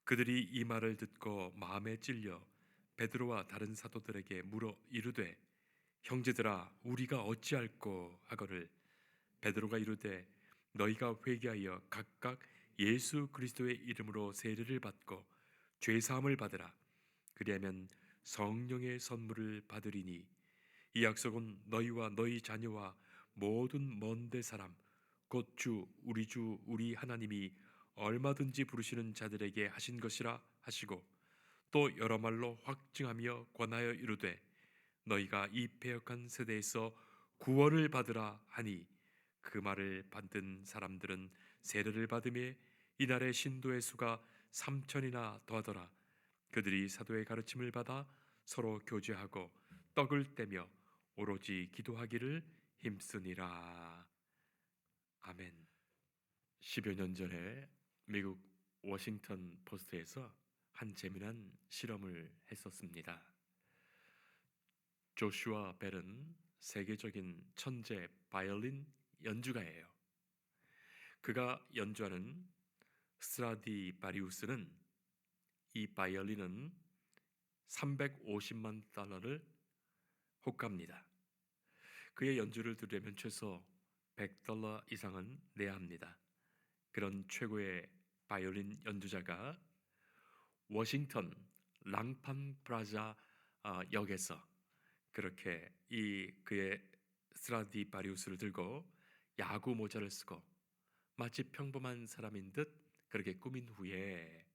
그들이 이 말을 듣고 마음에 찔려 베드로와 다른 사도들에게 물어 이르되 형제들아 우리가 어찌할꼬 하거늘 베드로가 이르되 너희가 회개하여 각각 예수 그리스도의 이름으로 세례를 받고 죄 사함을 받으라. 그리하면 성령의 선물을 받으리니 이 약속은 너희와 너희 자녀와 모든 먼데 사람 곧 주 우리 하나님이 얼마든지 부르시는 자들에게 하신 것이라 하시고 또 여러 말로 확증하며 권하여 이르되 너희가 이 패역한 세대에서 구원을 받으라 하니 그 말을 받은 사람들은 세례를 받음에 이날의 신도의 수가 3천이나 더하더라. 그들이 사도의 가르침을 받아 서로 교제하고 떡을 떼며 오로지 기도하기를 힘쓰니라. 아멘. 10여 년 전에 미국 워싱턴 포스트에서 한 재미난 실험을 했었습니다. 조슈아 벨은 세계적인 천재 바이올린 연주가예요. 그가 연주하는 스트라디바리우스는 이 바이올린은 350만 달러를 호가합니다. 그의 연주를 들으려면 최소 100달러 이상은 내야 합니다. 그런 최고의 바이올린 연주자가 워싱턴 랑판 프라자 역에서 그렇게 그의 스트라디바리우스를 들고 야구 모자를 쓰고 마치 평범한 사람인 듯 그렇게 꾸민 후에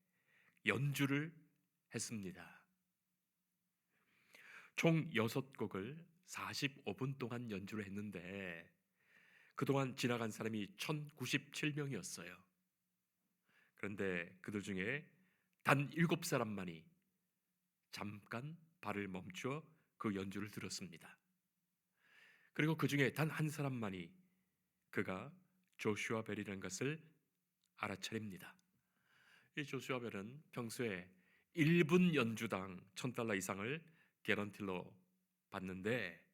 연주를 했습니다. 총 6곡을 45분 동안 연주를 했는데 그동안 지나간 사람이 1097명이었어요. 그런데 그들 중에 단 7사람만이 잠깐 발을 멈추어 그 연주를 들었습니다. 그리고 그 중에 단 한 사람만이 그가 조슈아 벨이라는 것을 알아차립니다. 이 조슈아 벨은 평소에 1분 연주당 1000달러 이상을 개런티로 받는데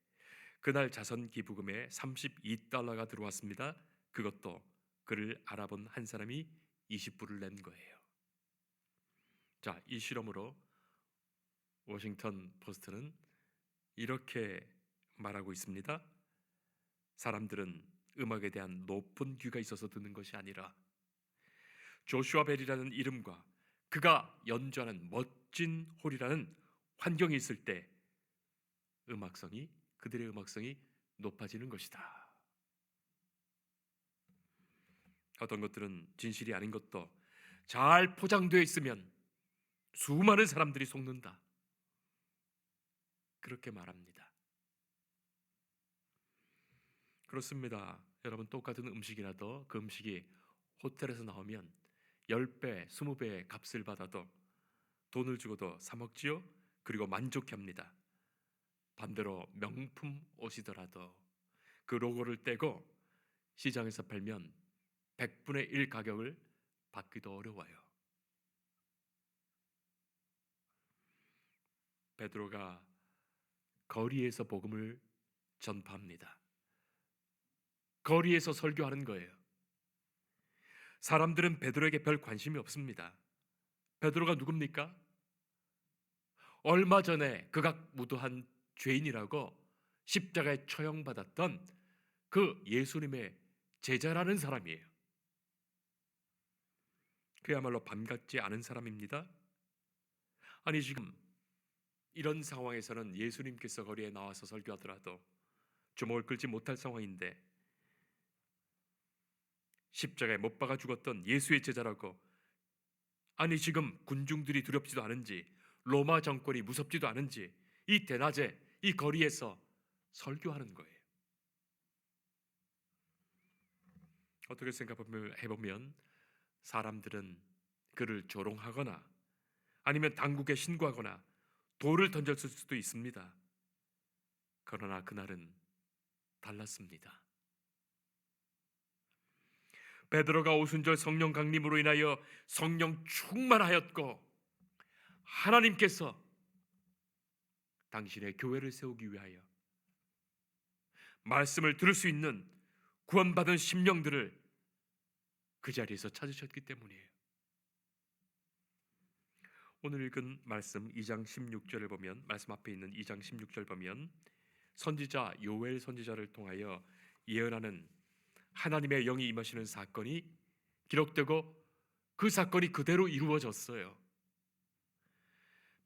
그날 자선 기부금에 32달러가 들어왔습니다. 그것도 그를 알아본 한 사람이 20불을 낸 거예요. 자, 이 실험으로 워싱턴 포스트는 이렇게 말하고 있습니다. 사람들은 음악에 대한 높은 귀가 있어서 듣는 것이 아니라 조슈아 벨이라는 이름과 그가 연주하는 멋진 홀이라는 환경이 있을 때 그들의 음악성이 높아지는 것이다. 어떤 것들은 진실이 아닌 것도 잘 포장되어 있으면 수많은 사람들이 속는다. 그렇게 말합니다. 그렇습니다. 여러분, 똑같은 음식이라도 그 음식이 호텔에서 나오면 10배, 20배의 값을 받아도 돈을 주고도 사 먹지요. 그리고 만족합니다. 반대로 명품 옷이더라도 그 로고를 떼고 시장에서 팔면 100분의 1 가격을 받기도 어려워요. 베드로가 거리에서 복음을 전파합니다. 거리에서 설교하는 거예요. 사람들은 베드로에게 별 관심이 없습니다. 베드로가 누굽니까? 얼마 전에 극악무도한 죄인이라고 십자가에 처형받았던 그 예수님의 제자라는 사람이에요. 그야말로 반갑지 않은 사람입니다. 아니, 지금 이런 상황에서는 예수님께서 거리에 나와서 설교하더라도 주먹을 끌지 못할 상황인데 십자가에 못 박아 죽었던 예수의 제자라고, 아니 지금 군중들이 두렵지도 않은지 로마 정권이 무섭지도 않은지 이 대낮에 이 거리에서 설교하는 거예요. 어떻게 생각해보면 사람들은 그를 조롱하거나 아니면 당국에 신고하거나 돌을 던졌을 수도 있습니다. 그러나 그날은 달랐습니다. 베드로가 오순절 성령 강림으로 인하여 성령 충만하였고 하나님께서 당신의 교회를 세우기 위하여 말씀을 들을 수 있는 구원받은 심령들을 그 자리에서 찾으셨기 때문이에요. 오늘 읽은 말씀 2장 16절을 보면, 말씀 앞에 있는 2장 16절 보면 선지자 요엘 선지자를 통하여 예언하는 하나님의 영이 임하시는 사건이 기록되고 그 사건이 그대로 이루어졌어요.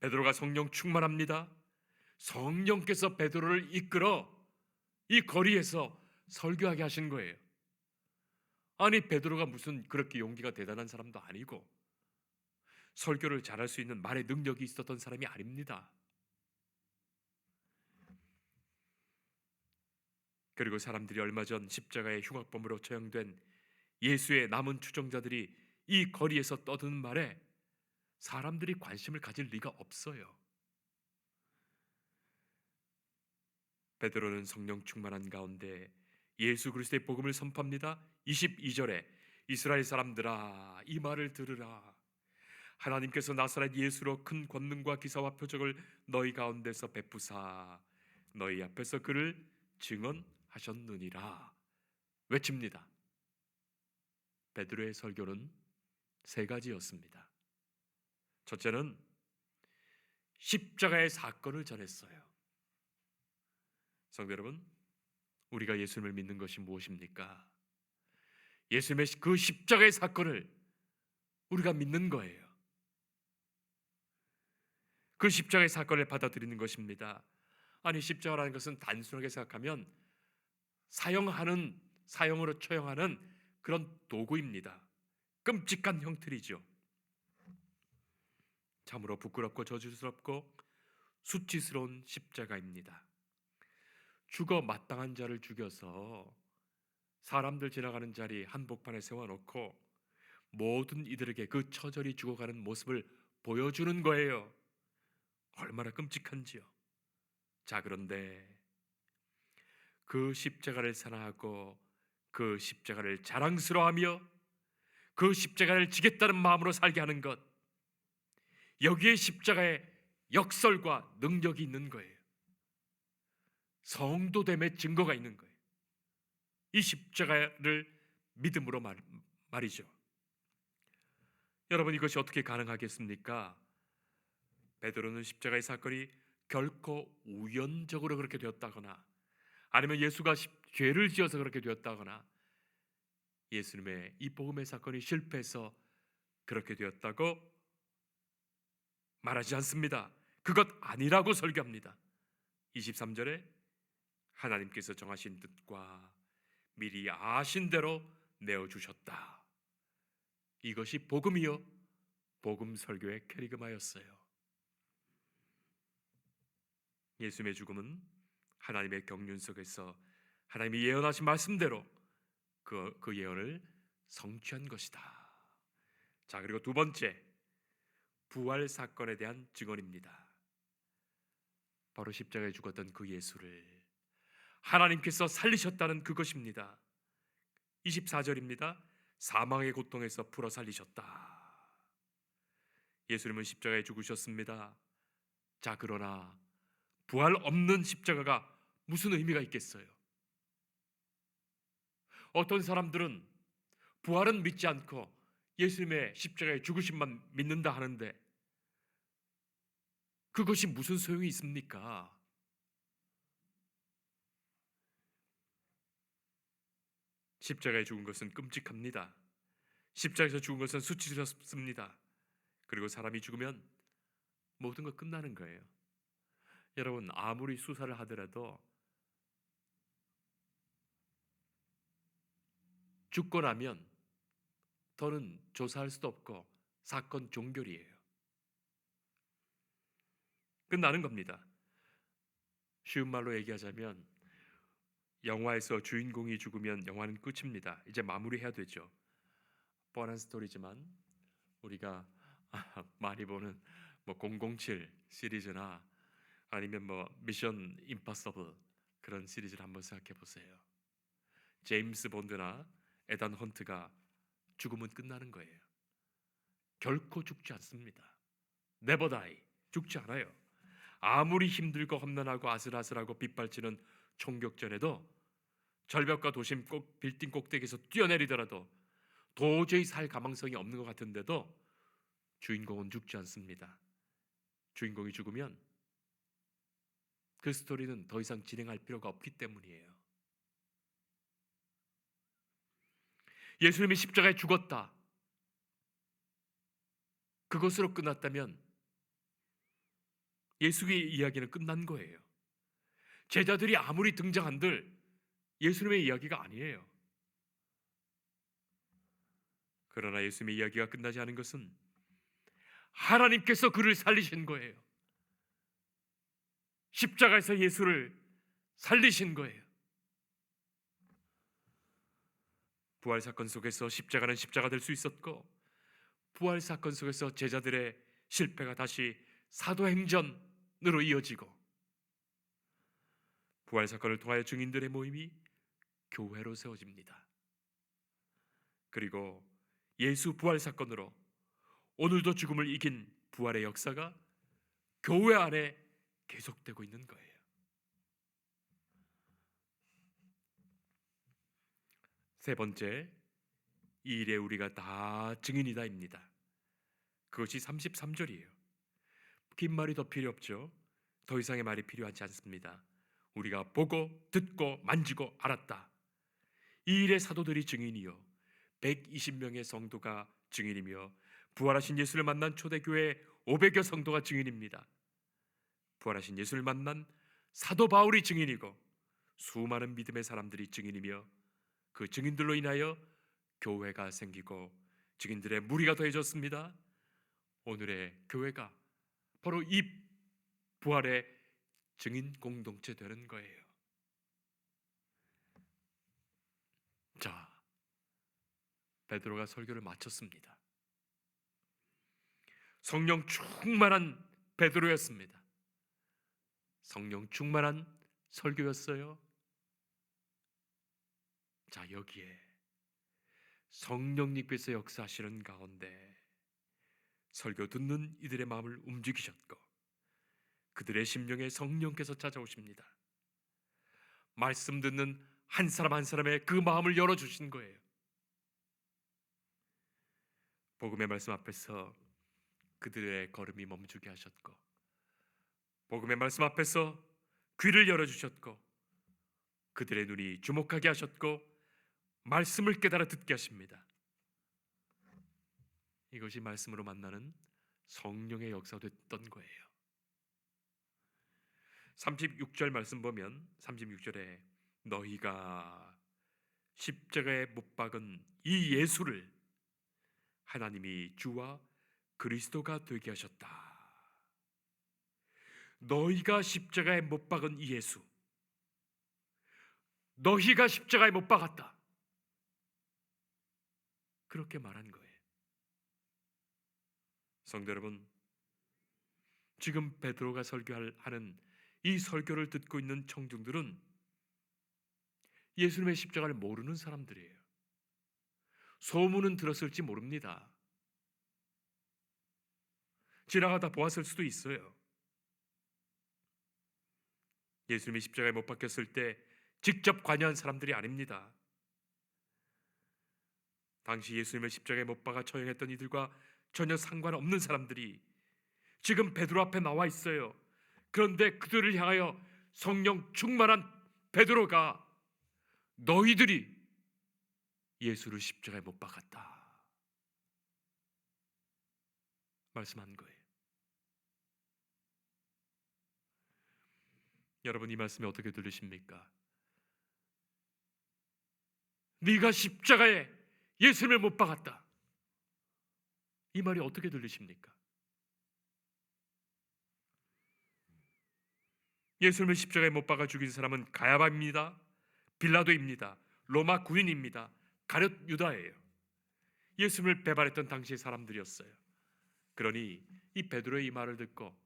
베드로가 성령 충만합니다. 성령께서 베드로를 이끌어 이 거리에서 설교하게 하신 거예요. 아니, 베드로가 무슨 그렇게 용기가 대단한 사람도 아니고 설교를 잘할 수 있는 말의 능력이 있었던 사람이 아닙니다. 그리고 사람들이 얼마 전 십자가의 흉악범으로 처형된 예수의 남은 추종자들이 이 거리에서 떠드는 말에 사람들이 관심을 가질 리가 없어요. 베드로는 성령 충만한 가운데 예수 그리스도의 복음을 선포합니다. 22절에 이스라엘 사람들아, 이 말을 들으라. 하나님께서 나사렛 예수로 큰 권능과 기사와 표적을 너희 가운데서 베푸사 너희 앞에서 그를 증언하셨느니라 외칩니다. 베드로의 설교는 세 가지였습니다. 첫째는 십자가의 사건을 전했어요. 성도 여러분, 우리가 예수님을 믿는 것이 무엇입니까? 예수님의 그 십자가의 사건을 우리가 믿는 거예요. 그 십자가의 사건을 받아들이는 것입니다. 아니, 십자가라는 것은 단순하게 생각하면 사형으로 처형하는 그런 도구입니다. 끔찍한 형틀이죠. 참으로 부끄럽고 저주스럽고 수치스러운 십자가입니다. 죽어 마땅한 자를 죽여서 사람들 지나가는 자리 한복판에 세워놓고 모든 이들에게 그 처절히 죽어가는 모습을 보여주는 거예요. 얼마나 끔찍한지요. 자, 그런데 그 십자가를 사랑하고 그 십자가를 자랑스러워하며 그 십자가를 지겠다는 마음으로 살게 하는 것, 여기에 십자가의 역설과 능력이 있는 거예요. 성도됨의 증거가 있는 거예요. 이 십자가를 믿음으로 말이죠. 여러분, 이것이 어떻게 가능하겠습니까? 베드로는 십자가의 사건이 결코 우연적으로 그렇게 되었다거나 아니면 예수가 죄를 지어서 그렇게 되었다거나 예수님의 이 복음의 사건이 실패해서 그렇게 되었다고 말하지 않습니다. 그것 아니라고 설교합니다. 23절에 하나님께서 정하신 뜻과 미리 아신 대로 내어주셨다. 이것이 복음이요 복음 설교의 캐리그마였어요. 예수님의 죽음은 하나님의 경륜 속에서 하나님이 예언하신 말씀대로 그 예언을 성취한 것이다. 자, 그리고 두 번째, 부활 사건에 대한 증언입니다. 바로 십자가에 죽었던 그 예수를 하나님께서 살리셨다는 그것입니다. 24절입니다. 사망의 고통에서 풀어 살리셨다. 예수님은 십자가에 죽으셨습니다. 자, 그러나 부활 없는 십자가가 무슨 의미가 있겠어요? 어떤 사람들은 부활은 믿지 않고 예수님의 십자가의 죽으심만 믿는다 하는데 그것이 무슨 소용이 있습니까? 십자가에 죽은 것은 끔찍합니다. 십자가에서 죽은 것은 수치스럽습니다. 그리고 사람이 죽으면 모든 것 끝나는 거예요. 여러분, 아무리 수사를 하더라도 죽고 나면 더는 조사할 수도 없고 사건 종결이에요. 끝나는 겁니다. 쉬운 말로 얘기하자면 영화에서 주인공이 죽으면 영화는 끝입니다. 이제 마무리해야 되죠. 뻔한 스토리지만 우리가 많이 보는 007 시리즈나 아니면 미션 임파서블 그런 시리즈를 한번 생각해 보세요. 제임스 본드나 에단 헌트가 죽으면 끝나는 거예요. 결코 죽지 않습니다. Never die. 죽지 않아요. 아무리 힘들고 험난하고 아슬아슬하고 빗발치는 총격전에도 절벽과 도심 빌딩 꼭대기에서 뛰어내리더라도 도저히 살 가망성이 없는 것 같은데도 주인공은 죽지 않습니다. 주인공이 죽으면 그 스토리는 더 이상 진행할 필요가 없기 때문이에요. 예수님이 십자가에 죽었다, 그것으로 끝났다면 예수의 이야기는 끝난 거예요. 제자들이 아무리 등장한들 예수님의 이야기가 아니에요. 그러나 예수님의 이야기가 끝나지 않은 것은 하나님께서 그를 살리신 거예요. 십자가에서 예수를 살리신 거예요. 부활 사건 속에서 십자가는 십자가 될 수 있었고, 부활 사건 속에서 제자들의 실패가 다시 사도행전으로 이어지고, 부활 사건을 통하여 증인들의 모임이 교회로 세워집니다. 그리고 예수 부활 사건으로 오늘도 죽음을 이긴 부활의 역사가 교회 안에 계속되고 있는 거예요. 세 번째, 이 일에 우리가 다 증인이다입니다. 그것이 33절이에요. 긴 말이 더 필요 없죠. 더 이상의 말이 필요하지 않습니다. 우리가 보고 듣고 만지고 알았다. 이 일의 사도들이 증인이요, 120명의 성도가 증인이며, 부활하신 예수를 만난 초대교회 500여 성도가 증인입니다. 부활하신 예수를 만난 사도 바울이 증인이고, 수많은 믿음의 사람들이 증인이며, 그 증인들로 인하여 교회가 생기고 증인들의 무리가 더해졌습니다. 오늘의 교회가 바로 이 부활의 증인 공동체 되는 거예요. 자, 베드로가 설교를 마쳤습니다. 성령 충만한 베드로였습니다. 성령 충만한 설교였어요. 자, 여기에 성령님께서 역사하시는 가운데 설교 듣는 이들의 마음을 움직이셨고, 그들의 심령에 성령께서 찾아오십니다. 말씀 듣는 한 사람 한 사람의 그 마음을 열어주신 거예요. 복음의 말씀 앞에서 그들의 걸음이 멈추게 하셨고, 복음의 말씀 앞에서 귀를 열어주셨고, 그들의 눈이 주목하게 하셨고, 말씀을 깨달아 듣게 하십니다. 이것이 말씀으로 만나는 성령의 역사됐던 거예요. 36절 말씀 보면, 36절에 너희가 십자가에 못 박은 이 예수를 하나님이 주와 그리스도가 되게 하셨다. 너희가 십자가에 못 박은 이 예수, 너희가 십자가에 못 박았다, 그렇게 말한 거예요. 성도 여러분, 지금 베드로가 설교하는 이 설교를 듣고 있는 청중들은 예수님의 십자가를 모르는 사람들이에요. 소문은 들었을지 모릅니다. 지나가다 보았을 수도 있어요. 예수님이 십자가에 못 박혔을 때 직접 관여한 사람들이 아닙니다. 당시 예수님을 십자가에 못 박아 처형했던 이들과 전혀 상관없는 사람들이 지금 베드로 앞에 나와 있어요. 그런데 그들을 향하여 성령 충만한 베드로가 너희들이 예수를 십자가에 못 박았다 말씀한 거예요. 여러분, 이 말씀이 어떻게 들리십니까? 네가 십자가에 예수님을 못 박았다, 이 말이 어떻게 들리십니까? 예수님을 십자가에 못 박아 죽인 사람은 가야바입니다. 빌라도입니다. 로마 군인입니다. 가룟 유다예요. 예수님을 배반했던 당시의 사람들이었어요. 그러니 이 베드로의 이 말을 듣고,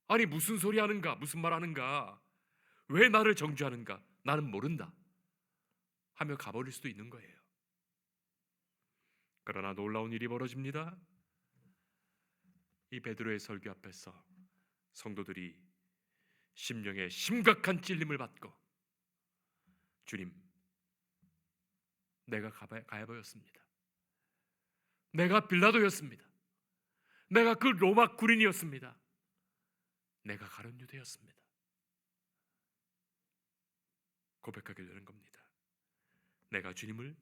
아니 무슨 소리 하는가, 무슨 말 하는가, 왜 나를 정죄하는가, 나는 모른다 하며 가버릴 수도 있는 거예요. 그러나 놀라운 일이 벌어집니다. 이 베드로의 설교 앞에서 성도들이 심령에 심각한 찔림을 받고, 주님, 내가 가야바였습니다. 내가 빌라도였습니다. 내가 그 로마 군인이었습니다. 내가 가룟 유대였습니다. 고백하게 되는 겁니다. 내가 주님을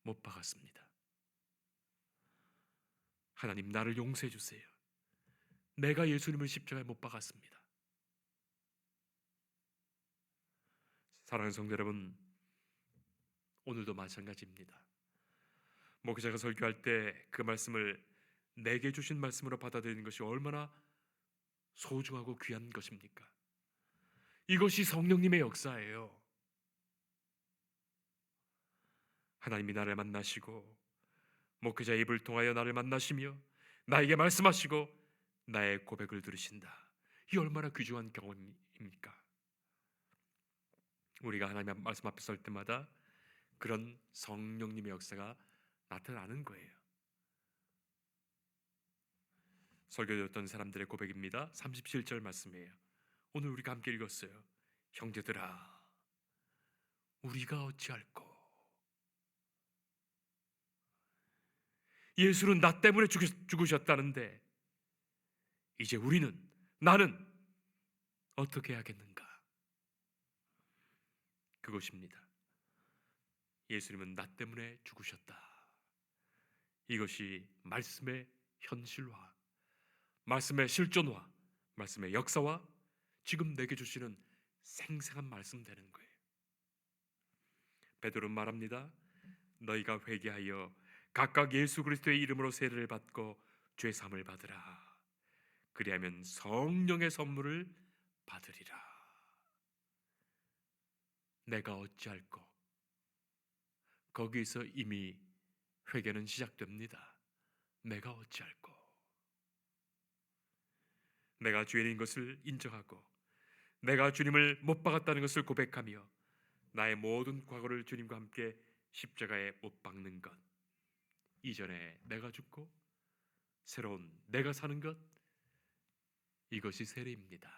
못 박았습니다. 하나님, 나를 용서해 주세요. 내가 예수님을 십자가에 못 박았습니다. 사랑하는 성도 여러분, 오늘도 마찬가지입니다. 목회자가 설교할 때 그 말씀을 내게 주신 말씀으로 받아들이는 것이 얼마나 소중하고 귀한 것입니까? 이것이 성령님의 역사예요. 하나님이 나를 만나시고 목회자의 입을 통하여 나를 만나시며 나에게 말씀하시고 나의 고백을 들으신다. 이 얼마나 귀중한 경험입니까? 우리가 하나님의 말씀 앞에 설 때마다 그런 성령님의 역사가 나타나는 거예요. 설교되었던 사람들의 고백입니다. 37절 말씀이에요. 오늘 우리가 함께 읽었어요. 형제들아, 우리가 어찌할꼬? 예수는 나 때문에 죽으셨다는데 이제 나는 어떻게 해야겠는가? 그것입니다. 예수님은 나 때문에 죽으셨다. 이것이 말씀의 현실화, 말씀의 실존화, 말씀의 역사와 지금 내게 주시는 생생한 말씀 되는 거예요. 베드로는 말합니다. 너희가 회개하여 각각 예수 그리스도의 이름으로 세례를 받고 죄 사함을 받으라. 그리하면 성령의 선물을 받으리라. 내가 어찌할꼬? 거기서 이미 회개는 시작됩니다. 내가 어찌할꼬? 내가 죄인인 것을 인정하고 내가 주님을 못 박았다는 것을 고백하며 나의 모든 과거를 주님과 함께 십자가에 못 박는 것, 이전에 내가 죽고 새로운 내가 사는 것, 이것이 세례입니다.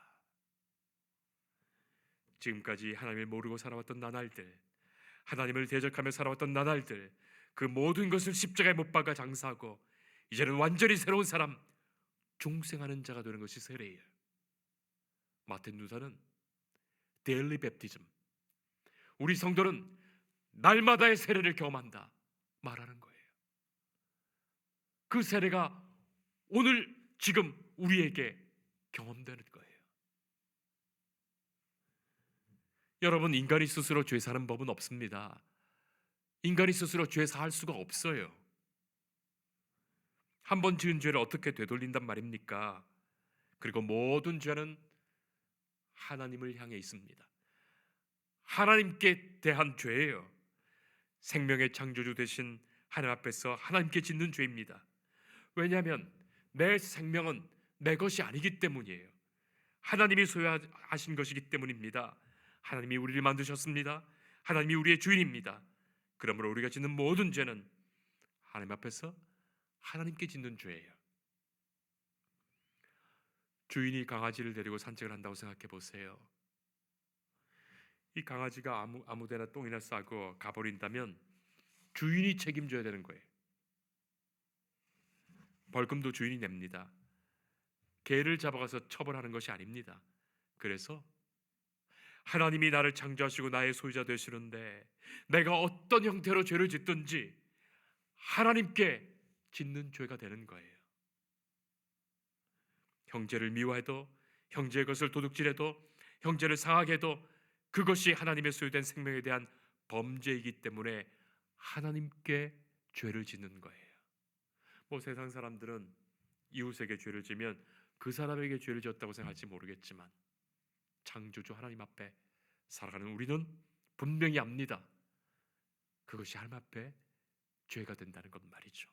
지금까지 하나님을 모르고 살아왔던 나날들, 하나님을 대적하며 살아왔던 나날들, 그 모든 것을 십자가에 못 박아 장사하고 이제는 완전히 새로운 사람, 중생하는 자가 되는 것이 세례예요. 마틴 루터는 데일리 베프티즘, 우리 성도는 날마다의 세례를 경험한다 말하는 거예요. 그 세례가 오늘 지금 우리에게 경험되는 거예요. 여러분, 인간이 스스로 죄 사는 법은 없습니다. 인간이 스스로 죄 사할 수가 없어요. 한 번 지은 죄를 어떻게 되돌린단 말입니까? 그리고 모든 죄는 하나님을 향해 있습니다. 하나님께 대한 죄예요. 생명의 창조주 되신 하나님 앞에서 하나님께 짓는 죄입니다. 왜냐하면 내 생명은 내 것이 아니기 때문이에요. 하나님이 소유하신 것이기 때문입니다. 하나님이 우리를 만드셨습니다. 하나님이 우리의 주인입니다. 그러므로 우리가 짓는 모든 죄는 하나님 앞에서 하나님께 짓는 죄예요. 주인이 강아지를 데리고 산책을 한다고 생각해 보세요. 이 강아지가 아무데나 똥이나 싸고 가버린다면 주인이 책임져야 되는 거예요. 벌금도 주인이 냅니다. 개를 잡아가서 처벌하는 것이 아닙니다. 그래서 하나님이 나를 창조하시고 나의 소유자 되시는데 내가 어떤 형태로 죄를 짓든지 하나님께 짓는 죄가 되는 거예요. 형제를 미워해도, 형제의 것을 도둑질해도, 형제를 상하게 해도 그것이 하나님의 소유된 생명에 대한 범죄이기 때문에 하나님께 죄를 짓는 거예요. 세상 사람들은 이웃에게 죄를 지면 그 사람에게 죄를 지었다고 생각할지 모르겠지만 창조주 하나님 앞에 살아가는 우리는 분명히 압니다. 그것이 하나님 앞에 죄가 된다는 것 말이죠.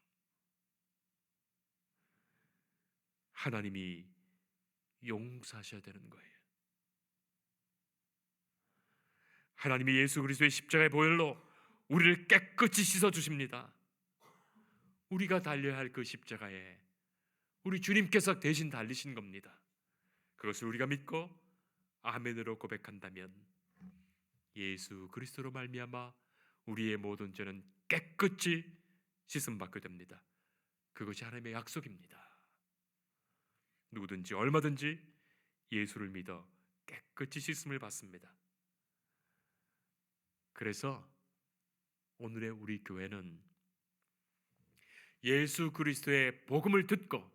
하나님이 용서하셔야 되는 거예요. 하나님이 예수 그리스도의 십자가의 보혈로 우리를 깨끗이 씻어주십니다. 우리가 달려야 할 그 십자가에 우리 주님께서 대신 달리신 겁니다. 그것을 우리가 믿고 아멘으로 고백한다면 예수 그리스도로 말미암아 우리의 모든 죄는 깨끗이 씻음받게 됩니다. 그것이 하나님의 약속입니다. 누구든지 얼마든지 예수를 믿어 깨끗이 씻음을 받습니다. 그래서 오늘의 우리 교회는 예수 그리스도의 복음을 듣고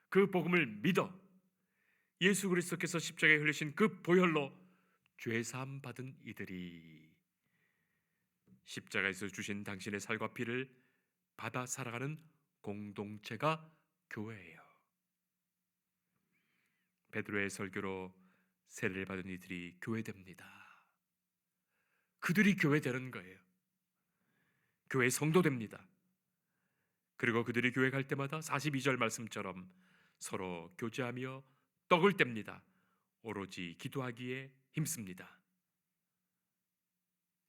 그 복음을 믿어 예수 그리스도께서 십자가에 흘리신 그 보혈로 죄사함 받은 이들이 십자가에서 주신 당신의 살과 피를 받아 살아가는 공동체가 교회예요. 베드로의 설교로 세례를 받은 이들이 교회됩니다. 그들이 교회되는 거예요. 교회 성도됩니다. 그리고 그들이 교회 갈 때마다 42절 말씀처럼 서로 교제하며 떡을 뗍니다. 오로지 기도하기에 힘씁니다.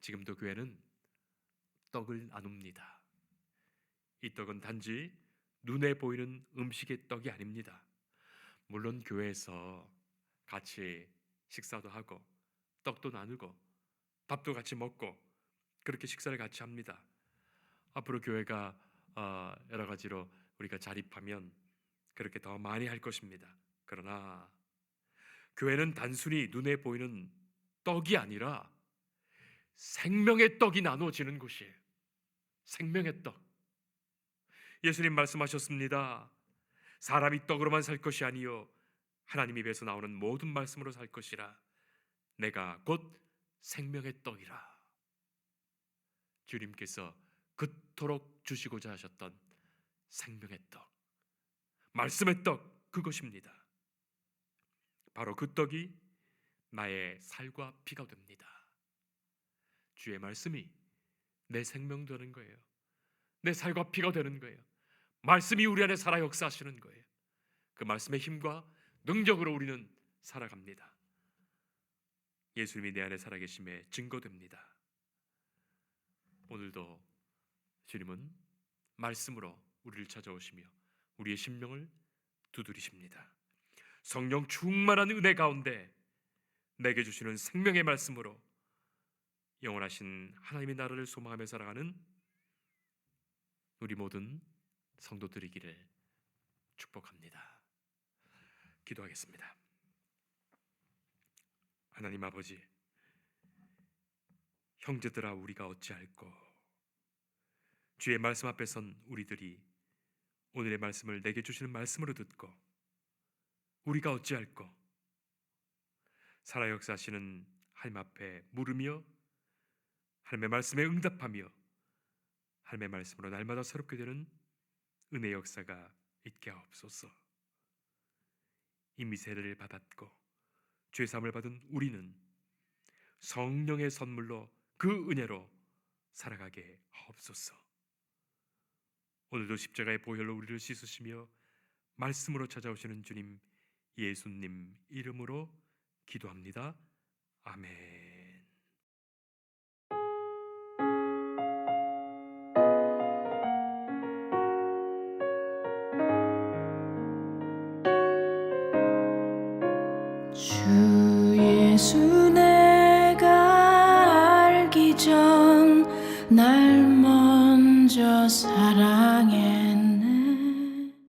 지금도 교회는 떡을 나눕니다. 이 떡은 단지 눈에 보이는 음식의 떡이 아닙니다. 물론 교회에서 같이 식사도 하고 떡도 나누고 밥도 같이 먹고 그렇게 식사를 같이 합니다. 앞으로 교회가 여러 가지로 우리가 자립하면 그렇게 더 많이 할 것입니다. 그러나 교회는 단순히 눈에 보이는 떡이 아니라 생명의 떡이 나눠지는 곳이에요. 생명의 떡. 예수님 말씀하셨습니다. 사람이 떡으로만 살 것이 아니요 하나님 입에서 나오는 모든 말씀으로 살 것이라. 내가 곧 생명의 떡이라. 주님께서 그토록 주시고자 하셨던 생명의 떡, 말씀의 떡, 그것입니다. 바로 그 떡이 나의 살과 피가 됩니다. 주의 말씀이 내 생명 되는 거예요. 내 살과 피가 되는 거예요. 말씀이 우리 안에 살아 역사하시는 거예요. 그 말씀의 힘과 능력으로 우리는 살아갑니다. 예수님이 내 안에 살아계심에 증거됩니다. 오늘도 주님은 말씀으로 우리를 찾아오시며 우리의 심령을 두드리십니다. 성령 충만한 은혜 가운데 내게 주시는 생명의 말씀으로 영원하신 하나님의 나라를 소망하며 살아가는 우리 모든 성도들이기를 축복합니다. 기도하겠습니다. 하나님 아버지, 형제들아 우리가 어찌할꼬. 주의 말씀 앞에 선 우리들이 오늘의 말씀을 내게 주시는 말씀으로 듣고 우리가 어찌할꼬. 살아 역사하시는 하나님 앞에 물으며 하나님의 말씀에 응답하며 하나님의 말씀으로 날마다 새롭게 되는 은혜 역사가 있게 하옵소서. 이미 세례를 받았고 죄사함을 받은 우리는 성령의 선물로 그 은혜로 살아가게 하옵소서. 오늘도 십자가의 보혈로 우리를 씻으시며 말씀으로 찾아오시는 주님 예수님 이름으로 기도합니다. 아멘. 주 예수 내가 알기 전 날 먼저 사랑